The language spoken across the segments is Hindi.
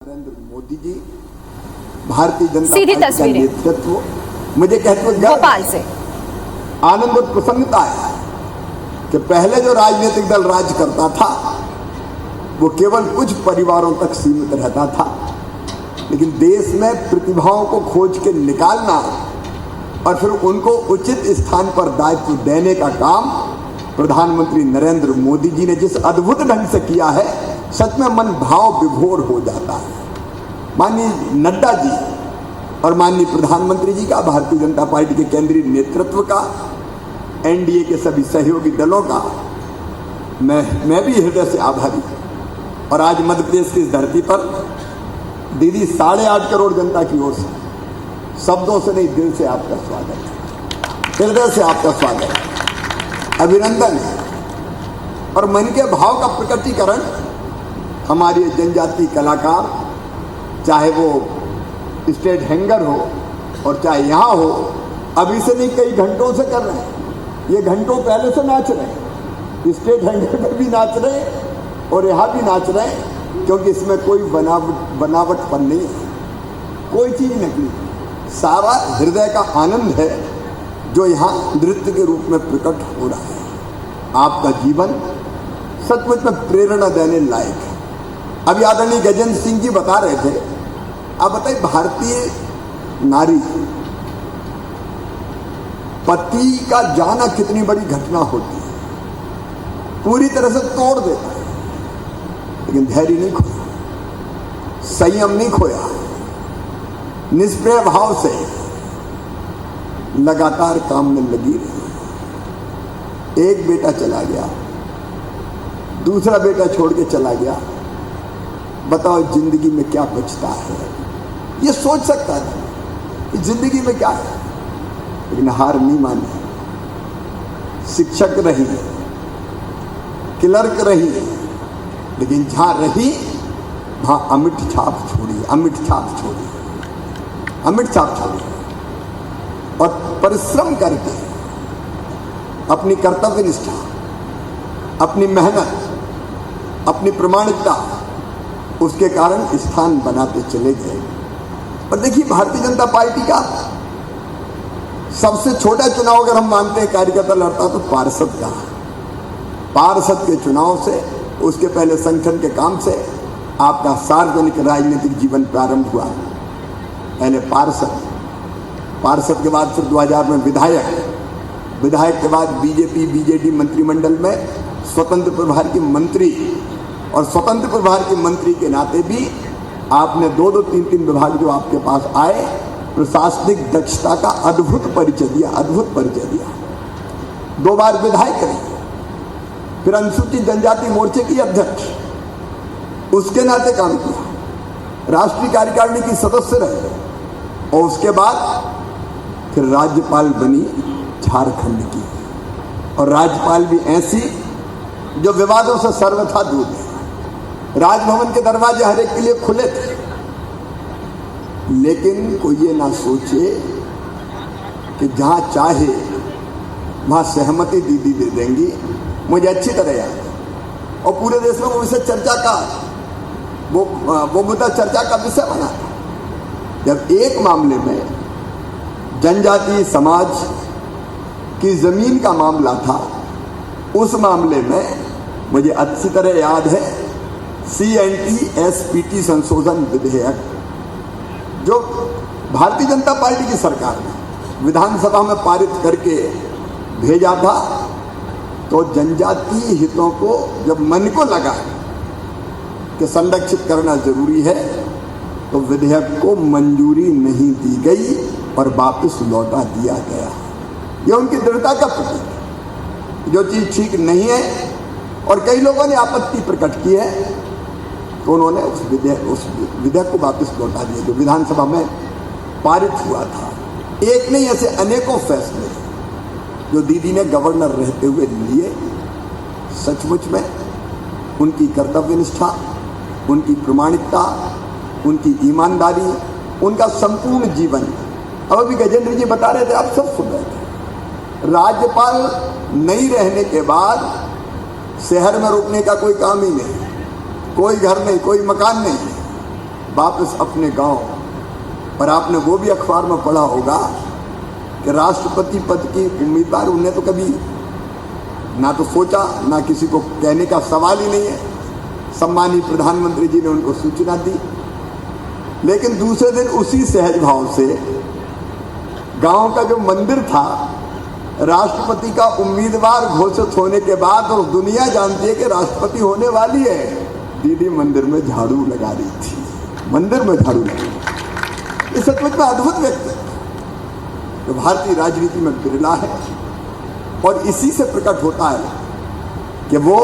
नरेंद्र मोदी जी, भारतीय जनता सीधी पार्टी का तस्वीरें नेतृत्व, मुझे कहते हुए भोपाल से आनंद और प्रसन्नता है कि पहले जो राजनीतिक दल राज करता था वो केवल कुछ परिवारों तक सीमित रहता था, लेकिन देश में प्रतिभाओं को खोज के निकालना और फिर उनको उचित स्थान पर दायित्व देने का काम प्रधानमंत्री नरेंद्र मोदी जी ने जिस अद्भुत ढंग से किया है, सच में मन भाव विभोर हो जाता है। माननीय नड्डा जी और माननीय प्रधानमंत्री जी का, भारतीय जनता पार्टी के केंद्रीय नेतृत्व का, एनडीए के सभी सहयोगी दलों का मैं भी हृदय से आभारी हूं। और आज मध्य प्रदेश की इस धरती पर दीदी 8.5 करोड़ जनता की ओर से शब्दों से नहीं, दिल से आपका स्वागत है, हृदय से आपका स्वागत है, अभिनंदन है। और मन के भाव का प्रकटीकरण हमारे जनजातीय कलाकार, चाहे वो स्टेट हैंगर हो और चाहे यहाँ हो, अभी से नहीं कई घंटों से कर रहे हैं। ये घंटों पहले से नाच रहे हैं, स्टेट हैंगर पर भी नाच रहे हैं और यहाँ भी नाच रहे हैं, क्योंकि इसमें कोई बनावटपन नहीं है, कोई चीज नकली, सारा हृदय का आनंद है जो यहाँ नृत्य के रूप में प्रकट हो रहा है। आपका जीवन सचमुच में प्रेरणा देने लायक है। अभी आदरणीय गजेंद्र सिंह जी बता रहे थे, आप बताइए, भारतीय नारी पति का जाना कितनी बड़ी घटना होती है, पूरी तरह से तोड़ देता है, लेकिन धैर्य नहीं खोया, संयम नहीं खोया, निष्प्रिय भाव से लगातार काम में लगी रही। एक बेटा चला गया, दूसरा बेटा छोड़ के चला गया, बताओ जिंदगी में क्या बचता है? ये सोच सकता था कि जिंदगी में क्या है, लेकिन हार नहीं मानी, शिक्षक रही, क्लर्क रही, लेकिन जहां रही वहां अमिट छाप छोड़ी, अमिट छाप छोड़ी, अमिट छाप छोड़ी। और परिश्रम करके अपनी कर्तव्य निष्ठा, अपनी मेहनत, अपनी प्रामाणिकता, उसके कारण स्थान बनाते चले गए। और देखिए, भारतीय जनता पार्टी का सबसे छोटा चुनाव अगर हम मानते हैं कार्यकर्ता लड़ता तो पार्षद का, पार्षद के चुनाव से, उसके पहले संगठन के काम से आपका सार्वजनिक राजनीतिक जीवन प्रारंभ हुआ। पहले पार्षद, पार्षद के बाद फिर 2000 में विधायक, विधायक के बाद बीजेपी बीजेडी मंत्रिमंडल में स्वतंत्र प्रभार की मंत्री, और स्वतंत्र प्रभार के मंत्री के नाते भी आपने 2-2, 3-3 विभाग जो आपके पास आए, प्रशासनिक दक्षता का अद्भुत परिचय दिया, अद्भुत परिचय दिया। 2 बार विधायक रहे, फिर अनुसूचित जनजाति मोर्चे की अध्यक्ष, उसके नाते काम किया, राष्ट्रीय कार्यकारिणी की सदस्य रहे, और उसके बाद फिर राज्यपाल बनी झारखंड की। और राज्यपाल भी ऐसी जो विवादों से सर्वथा दूर है। राजभवन के दरवाजे हर एक के लिए खुले थे, लेकिन कोई ये ना सोचे कि जहां चाहे वहां सहमति दीदी दे देंगी। मुझे अच्छी तरह याद है, और पूरे देश में वो विषय चर्चा का, वो मुद्दा चर्चा का विषय बना था। जब एक मामले में जनजातीय समाज की जमीन का मामला था, उस मामले में मुझे अच्छी तरह याद है CNT-SPT संशोधन विधेयक जो भारतीय जनता पार्टी की सरकार ने विधानसभा में पारित करके भेजा था, तो जनजातीय हितों को जब मन को लगा कि संरक्षित करना जरूरी है, तो विधेयक को मंजूरी नहीं दी गई और वापस लौटा दिया गया। यह उनकी दृढ़ता का प्रतीक है। जो चीज ठीक नहीं है और कई लोगों ने आपत्ति प्रकट की है, तो उन्होंने उस विधेयक को वापस लौटा दिया जो विधानसभा में पारित हुआ था। एक नहीं, ऐसे अनेकों फैसले जो दीदी ने गवर्नर रहते हुए लिए। सचमुच में उनकी कर्तव्य निष्ठा, उनकी प्रामाणिकता, उनकी ईमानदारी, उनका संपूर्ण जीवन। अब अभी गजेंद्र जी बता रहे थे, आप सब सुन रहे थे, राज्यपाल नहीं रहने के बाद शहर में रुकने का कोई काम ही नहीं, कोई घर नहीं, कोई मकान नहीं, वापस अपने गांव। पर आपने वो भी अखबार में पढ़ा होगा कि राष्ट्रपति पद की उम्मीदवार उन्हें तो कभी ना तो सोचा, ना किसी को कहने का सवाल ही नहीं है। सम्मानित प्रधानमंत्री जी ने उनको सूचना दी, लेकिन दूसरे दिन उसी सहज भाव से गांव का जो मंदिर था, राष्ट्रपति का उम्मीदवार घोषित होने के बाद और दुनिया जानती है कि राष्ट्रपति होने वाली है, दीदी मंदिर में झाड़ू लगा रही थी। मंदिर में झाड़ू लगा, ये सचमुच में अद्भुत व्यक्ति जो भारतीय राजनीति में बिरला है। और इसी से प्रकट होता है कि वो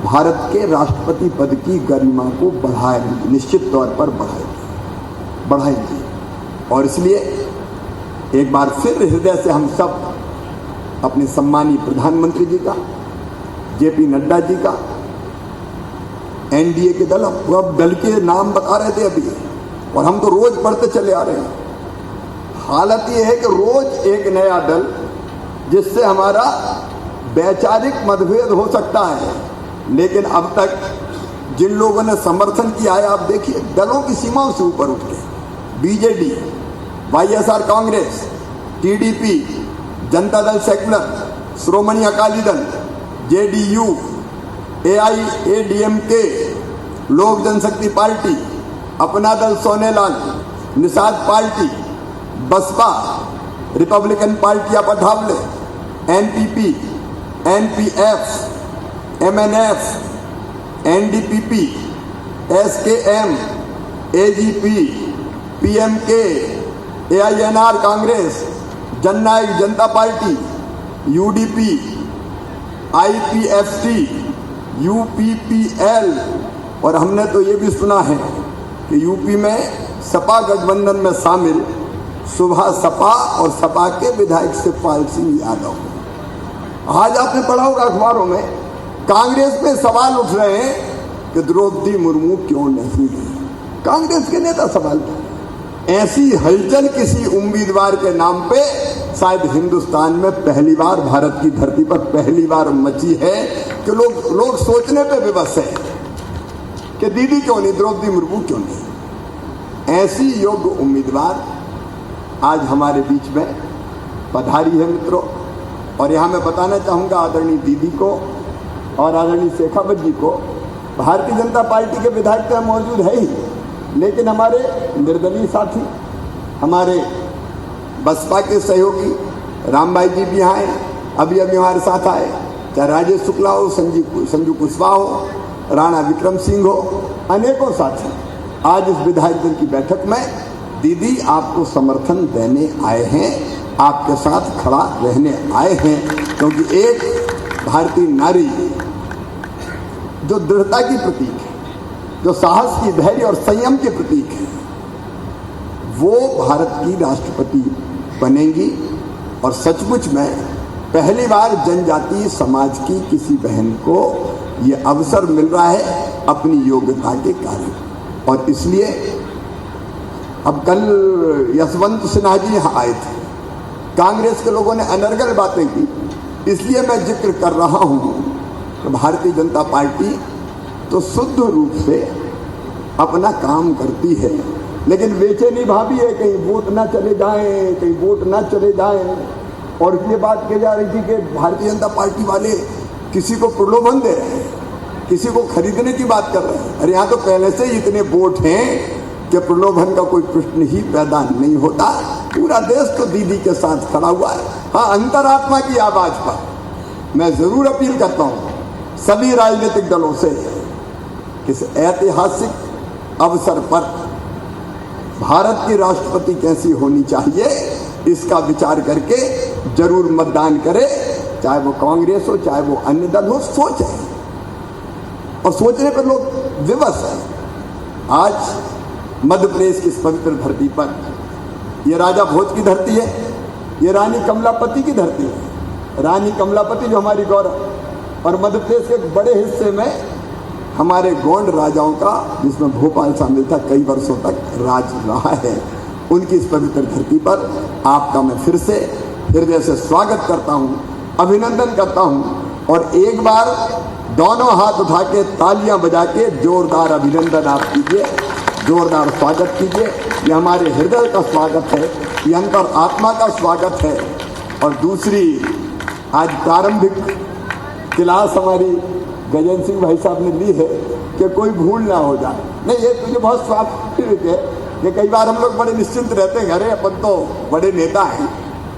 भारत के राष्ट्रपति पद की गरिमा को बढ़ाएंगे, निश्चित तौर पर बढ़ाएंगे। और इसलिए एक बार फिर हृदय से हम सब अपने सम्मानीय प्रधानमंत्री जी का, जेपी नड्डा जी का, एनडीए के दल, अब दल के नाम बता रहे थे अभी, और हम तो रोज पढ़ते चले आ रहे हैं। हालत ये है कि रोज एक नया दल जिससे हमारा वैचारिक मतभेद हो सकता है, लेकिन अब तक जिन लोगों ने समर्थन किया है, आप देखिए दलों की सीमाओं से ऊपर उठ के BJD, YSR Congress, TDP, Janata Dal secular, श्रोमणी अकाली दल, जेडीयू, एआईएडीएमके, लोक जनशक्ति party, Apna Dal Sonelal, Nishad party, Baspa, Republican party आप Athawale, NPP, NPF, MNF, NDPP, SKM, AGP, PMK, AINR Congress, Jannayak Janta party, UDP, IPFT, UPPL, और हमने तो ये भी सुना है कि यूपी में सपा गठबंधन में शामिल सुबह सपा और सपा के विधायक शिवपाल सिंह यादव। आज आपने पढ़ा होगा अखबारों में, कांग्रेस पे सवाल उठ रहे हैं कि द्रौपदी मुर्मू क्यों नहीं है। कांग्रेस के नेता सवाल, ऐसी हलचल किसी उम्मीदवार के नाम पे शायद हिंदुस्तान में पहली बार, भारत की धरती पर पहली बार मची है कि लोग सोचने पे विवश है कि दीदी क्यों नहीं, द्रौपदी मुर्मू क्यों नहीं। ऐसी योग्य उम्मीदवार आज हमारे बीच में पधारी है मित्रों। और यहाँ मैं बताना चाहूँगा आदरणीय दीदी को और आदरणीय शेखावत जी को, भारतीय जनता पार्टी के विधायक तो मौजूद है ही, लेकिन हमारे निर्दलीय साथी, हमारे बसपा के सहयोगी राम भाई जी भी आए, अभी हमारे साथ आए, चाहे राजेश शुक्ला हो, संजू कुशवाहा हो, राणा विक्रम सिंह हो, अनेकों साथी आज इस विधायक दल की बैठक में दीदी आपको समर्थन देने आए हैं, आपके साथ खड़ा रहने आए हैं, क्योंकि एक भारतीय नारी जो दृढ़ता की प्रतीक है, जो साहस की, धैर्य और संयम के प्रतीक है, वो भारत की राष्ट्रपति बनेंगी। और सचमुच में पहली बार जनजातीय समाज की किसी बहन को ये अवसर मिल रहा है अपनी योग्यता के कारण। और इसलिए अब कल यशवंत सिन्हा जी यहाँ आए थे, कांग्रेस के लोगों ने अनर्गल बातें की, इसलिए मैं जिक्र कर रहा हूँ कि भारतीय जनता पार्टी तो शुद्ध रूप से अपना काम करती है, लेकिन बेचैनी भाभी है कहीं वोट ना चले जाएं, कहीं वोट ना चले जाएं। और ये बात कही जा रही थी कि भारतीय जनता पार्टी वाले किसी को प्रलोभन दे रहे हैं, किसी को खरीदने की बात कर रहे हैं। अरे यहाँ तो पहले से ही इतने वोट हैं कि प्रलोभन का कोई प्रश्न ही पैदा नहीं होता। पूरा देश तो दीदी के साथ खड़ा हुआ है। हाँ, अंतरात्मा की आवाज पर मैं जरूर अपील करता हूँ सभी राजनीतिक दलों से, इस ऐतिहासिक अवसर पर भारत की राष्ट्रपति कैसी होनी चाहिए इसका विचार करके जरूर मतदान करें, चाहे वो कांग्रेस हो, चाहे वो अन्य दल हो। सोचें, और सोचने पर लोग विवश हैं। आज मध्य प्रदेश की इस पवित्र धरती पर, ये राजा भोज की धरती है, ये रानी कमलापति की धरती है। रानी कमलापति जो हमारी गौरव, और मध्य प्रदेश के एक बड़े हिस्से में हमारे गोंड राजाओं का, जिसमें भोपाल शामिल था, कई वर्षों तक राज रहा है। उनकी इस पवित्र धरती पर आपका मैं फिर से हृदय से स्वागत करता हूँ, अभिनंदन करता हूँ और एक बार दोनों हाथ उठा के तालियां बजा के जोरदार अभिनंदन आप कीजिए, जोरदार स्वागत कीजिए। ये हमारे हृदय का स्वागत है, ये अंतर आत्मा का स्वागत है। और दूसरी, आज प्रारंभिक क्लास हमारी गजेंद्र सिंह भाई साहब ने ली है कि कोई भूल ना हो जाए। नहीं, ये मुझे बहुत स्वाभाविक है कि कई बार हम लोग बड़े निश्चिंत रहते हैं, अरे अपन तो बड़े नेता हैं,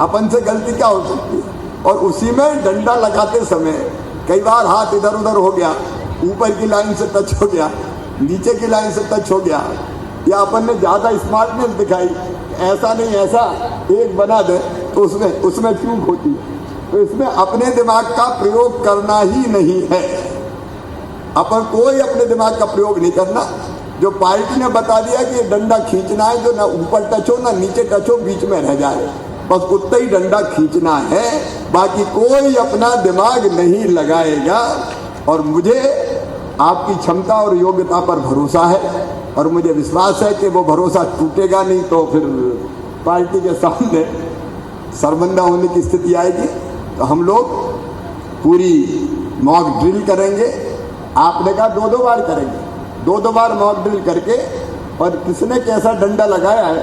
अपन से गलती क्या हो सकती है। और उसी में डंडा लगाते समय कई बार हाथ इधर उधर हो गया, ऊपर की लाइन से टच हो गया, नीचे की लाइन से टच हो गया, या अपन ने ज़्यादा स्मार्टनेस दिखाई, ऐसा नहीं ऐसा एक बना दे, तो उसमें चूक होती है। तो इसमें अपने दिमाग का प्रयोग करना ही नहीं है। अपन कोई अपने दिमाग का प्रयोग नहीं करना। जो पार्टी ने बता दिया कि डंडा खींचना है, जो ना ऊपर टच हो ना नीचे टच हो, बीच में रह जाए, बस उतना ही डंडा खींचना है, बाकी कोई अपना दिमाग नहीं लगाएगा। और मुझे आपकी क्षमता और योग्यता पर भरोसा है, और मुझे विश्वास है कि वो भरोसा टूटेगा नहीं, तो फिर पार्टी के सामने शर्मिंदा होने की स्थिति आएगी। तो हम लोग पूरी मॉक ड्रिल करेंगे। आपने कहा 2-2 बार करेंगे, 2-2 बार मॉक ड्रिल करके, और किसने कैसा डंडा लगाया है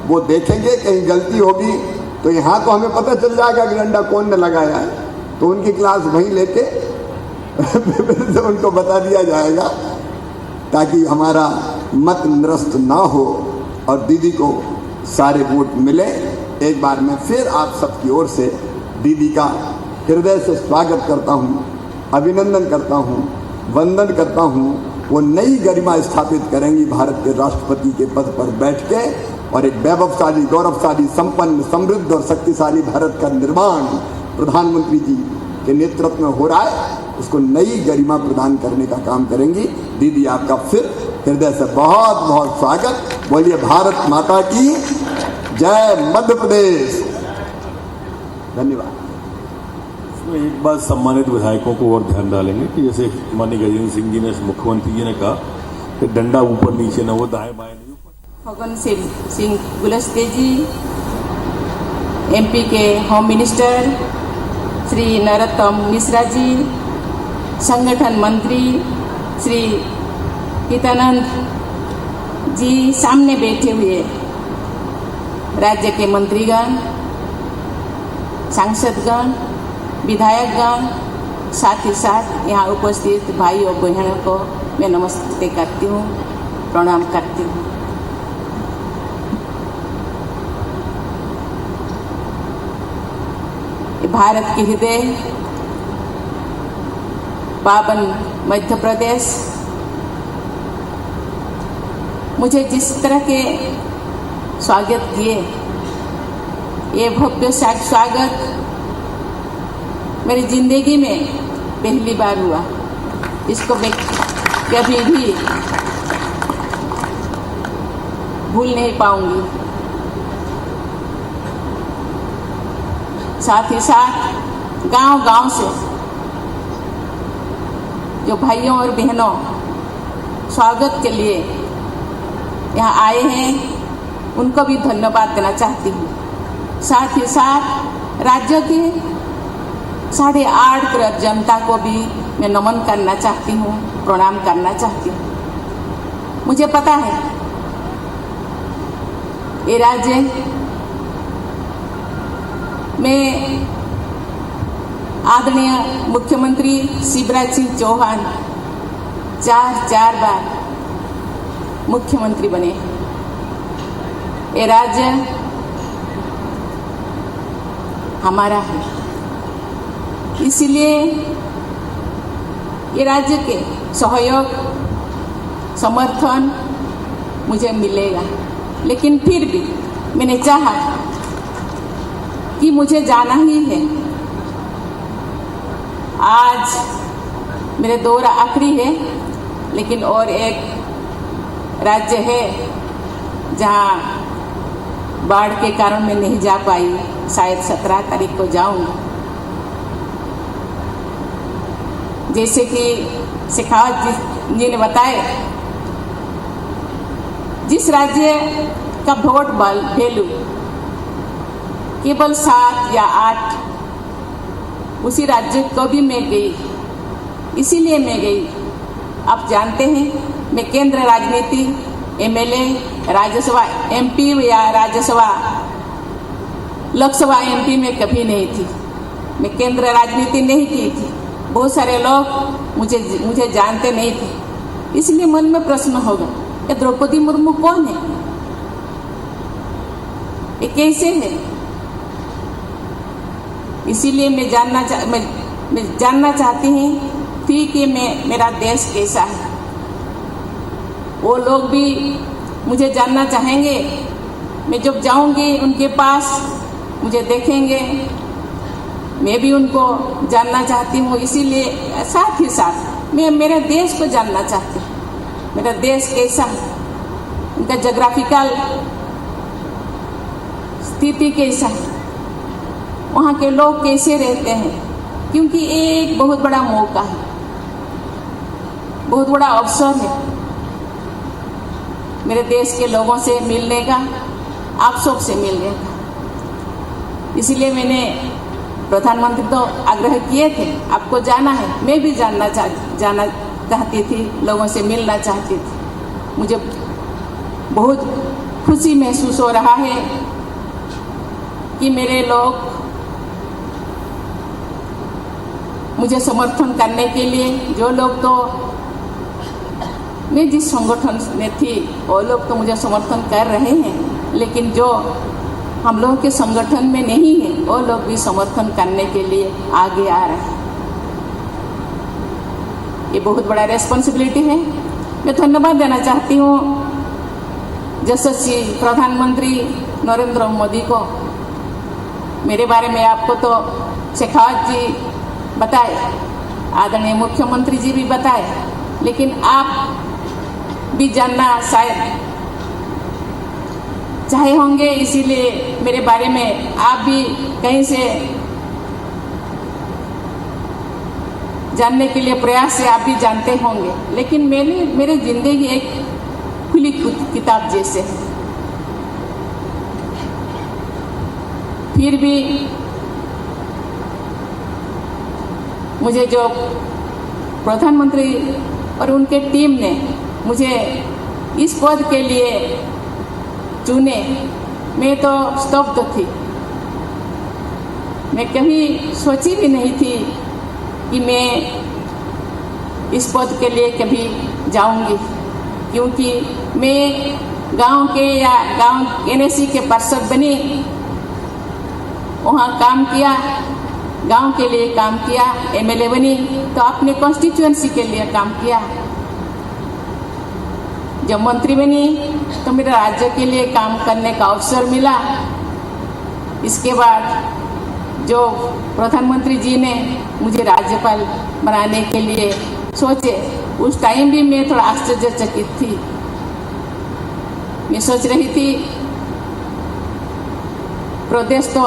वो देखेंगे। कहीं गलती होगी तो यहाँ तो हमें पता चल जाएगा कि डंडा कौन ने लगाया है, तो उनकी क्लास वहीं लेके तो उनको बता दिया जाएगा, ताकि हमारा मत निरस्त ना हो और दीदी को सारे वोट मिले। एक बार मैं फिर आप सबकी ओर से दीदी का हृदय से स्वागत करता हूँ, अभिनंदन करता हूँ, वंदन करता हूँ। वो नई गरिमा स्थापित करेंगी भारत के राष्ट्रपति के पद पर बैठ के, और एक वैभवशाली, गौरवशाली, संपन्न, समृद्ध और शक्तिशाली भारत का निर्माण प्रधानमंत्री जी के नेतृत्व में हो रहा है, उसको नई गरिमा प्रदान करने का काम करेंगी। दीदी आपका फिर हृदय से बहुत बहुत स्वागत। बोलिए भारत माता की जय। मध्य प्रदेश। धन्यवाद। इसमें एक बात सम्मानित विधायकों को और ध्यान डालेंगे कि जैसे माननीय गजेंद्र सिंह जी ने, मुख्यमंत्री जी ने कहा कि डंडा ऊपर नीचे न हो, दाएं बाएं नहीं। फग्गन सिंह कुलस्ते जी, एमपी के होम मिनिस्टर श्री नरोत्तम मिश्रा जी, संगठन मंत्री श्री पितानंद जी, सामने बैठे हुए राज्य के मंत्रीगण, सांसदगण, विधायकगण, साथ ही साथ यहाँ उपस्थित भाई और बहनों को मैं नमस्ते करती हूँ, प्रणाम करती हूँ। भारत के हृदय पावन मध्य प्रदेश मुझे जिस तरह के स्वागत किए, ये भव्य स्वागत मेरी जिंदगी में पहली बार हुआ। इसको मैं कभी भी भूल नहीं पाऊंगी। साथ ही साथ गांव-गांव से जो भाइयों और बहनों स्वागत के लिए यहाँ आए हैं, उनको भी धन्यवाद देना चाहती हूँ। साथ ही साथ राज्य के 8.5 करोड़ जनता को भी मैं नमन करना चाहती हूँ, प्रणाम करना चाहती हूँ। मुझे पता है ये राज्य में आदरणीय मुख्यमंत्री शिवराज सिंह चौहान 4 बार मुख्यमंत्री बने। ये राज्य हमारा है, इसलिए ये राज्य के सहयोग समर्थन मुझे मिलेगा। लेकिन फिर भी मैंने चाहा कि मुझे जाना ही है। आज मेरे दौरा आखिरी है, लेकिन और एक राज्य है जहाँ बाढ़ के कारण मैं नहीं जा पाई, शायद 17 तारीख को जाऊंगी। जैसे कि शेखावत जी ने बताया, जिस राज्य का वोट वैल्यू केवल 7 या 8 उसी राज्य को भी मैं गई, इसीलिए मैं गई। आप जानते हैं मैं केंद्र राजनीति, एमएलए, राज्यसभा एमपी या राज्यसभा लोकसभा एमपी में कभी नहीं थी। मैं केंद्र राजनीति नहीं की थी। बहुत सारे लोग मुझे जानते नहीं थे। इसलिए मन में प्रश्न होगा कि द्रौपदी मुर्मू कौन है, ये कैसे है। इसीलिए मैं जानना चाहती हूँ थी कि मेरा देश कैसा है। वो लोग भी मुझे जानना चाहेंगे। मैं जब जाऊंगी उनके पास मुझे देखेंगे, मैं भी उनको जानना चाहती हूँ। इसीलिए साथ ही साथ मैं मेरे देश को जानना चाहती हूँ। मेरा देश कैसा है, उनका जोग्राफिकल स्थिति कैसा है, वहाँ के लोग कैसे रहते हैं। क्योंकि ये एक बहुत बड़ा मौका है, बहुत बड़ा अवसर है मेरे देश के लोगों से मिलने का, आप सब से मिलने का। इसलिए मैंने प्रधानमंत्री तो आग्रह किए थे, आपको जाना है। मैं भी जाना चाहती थी, लोगों से मिलना चाहती थी। मुझे बहुत खुशी महसूस हो रहा है कि मेरे लोग मुझे समर्थन करने के लिए, जो लोग तो मैं जिस संगठन में थी वो लोग तो मुझे समर्थन कर रहे हैं, लेकिन जो हम लोग के संगठन में नहीं है वो लोग भी समर्थन करने के लिए आगे आ रहे हैं। ये बहुत बड़ा रेस्पॉन्सिबिलिटी है। मैं धन्यवाद देना चाहती हूँ यशस्वी प्रधानमंत्री नरेंद्र मोदी को। मेरे बारे में आपको तो शेखावत जी बताए, आदरणीय मुख्यमंत्री जी भी बताए, लेकिन आप भी जानना शायद चाहे होंगे, इसीलिए मेरे बारे में आप भी कहीं से जानने के लिए प्रयास से आप भी जानते होंगे। लेकिन मेरी जिंदगी एक खुली किताब जैसे है। फिर भी मुझे जो प्रधानमंत्री और उनके टीम ने मुझे इस पद के लिए चुने, मैं तो स्तब्ध थी। मैं कभी सोची भी नहीं थी कि मैं इस पद के लिए कभी जाऊंगी, क्योंकि मैं गांव एनएसी के पार्षद बनी, वहाँ काम किया, गांव के लिए काम किया, एमएलए बनी तो अपने कॉन्स्टिट्यूएंसी के लिए काम किया। जब मंत्री बनी तो मेरे राज्य के लिए काम करने का अवसर मिला। इसके बाद जो प्रधानमंत्री जी ने मुझे राज्यपाल बनाने के लिए सोचे, उस टाइम भी मैं थोड़ा आश्चर्यचकित थी। मैं सोच रही थी प्रदेश तो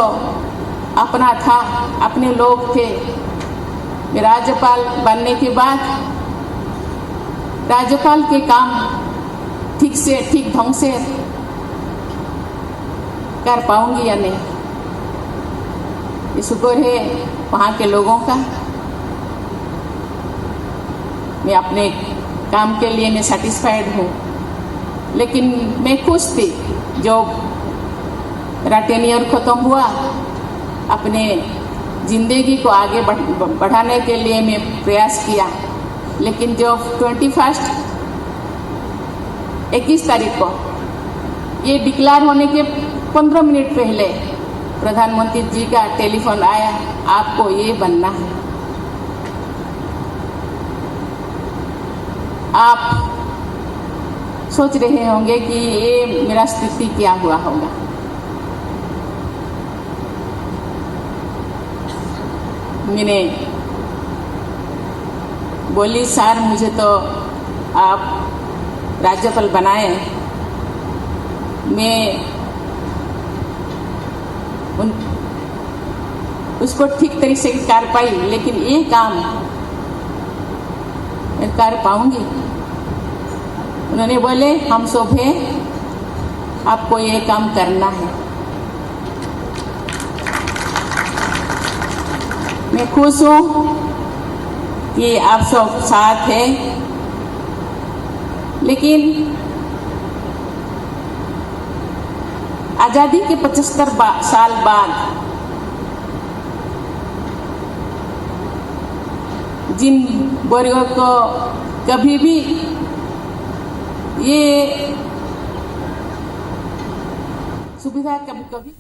अपना था, अपने लोग थे। मैं राज्यपाल बनने के बाद राज्यपाल के काम ठीक ढंग से कर पाऊंगी या नहीं, ये शुक्र है वहाँ के लोगों का। मैं अपने काम के लिए मैं सेटिस्फाइड हूँ, लेकिन मैं खुश थी जो मेरा टेन्योर खत्म हुआ। अपने जिंदगी को आगे बढ़ाने के लिए मैं प्रयास किया, लेकिन जो 21 तारीख को ये डिक्लेयर होने के 15 मिनट पहले प्रधानमंत्री जी का टेलीफोन आया, आपको ये बनना है। आप सोच रहे होंगे कि ये मेरा स्थिति क्या हुआ होगा। मैंने बोली, सर मुझे तो आप राज्यपाल बनाए, मैं उसको ठीक तरीके से कर पाई, लेकिन ये काम मैं कर पाऊंगी। उन्होंने बोले हम सब हैं, आपको ये काम करना है। मैं मैं खुश हूँ कि आप सब साथ हैं, लेकिन आजादी के 75 साल बाद जिन वर्गों को कभी भी ये सुविधा कभी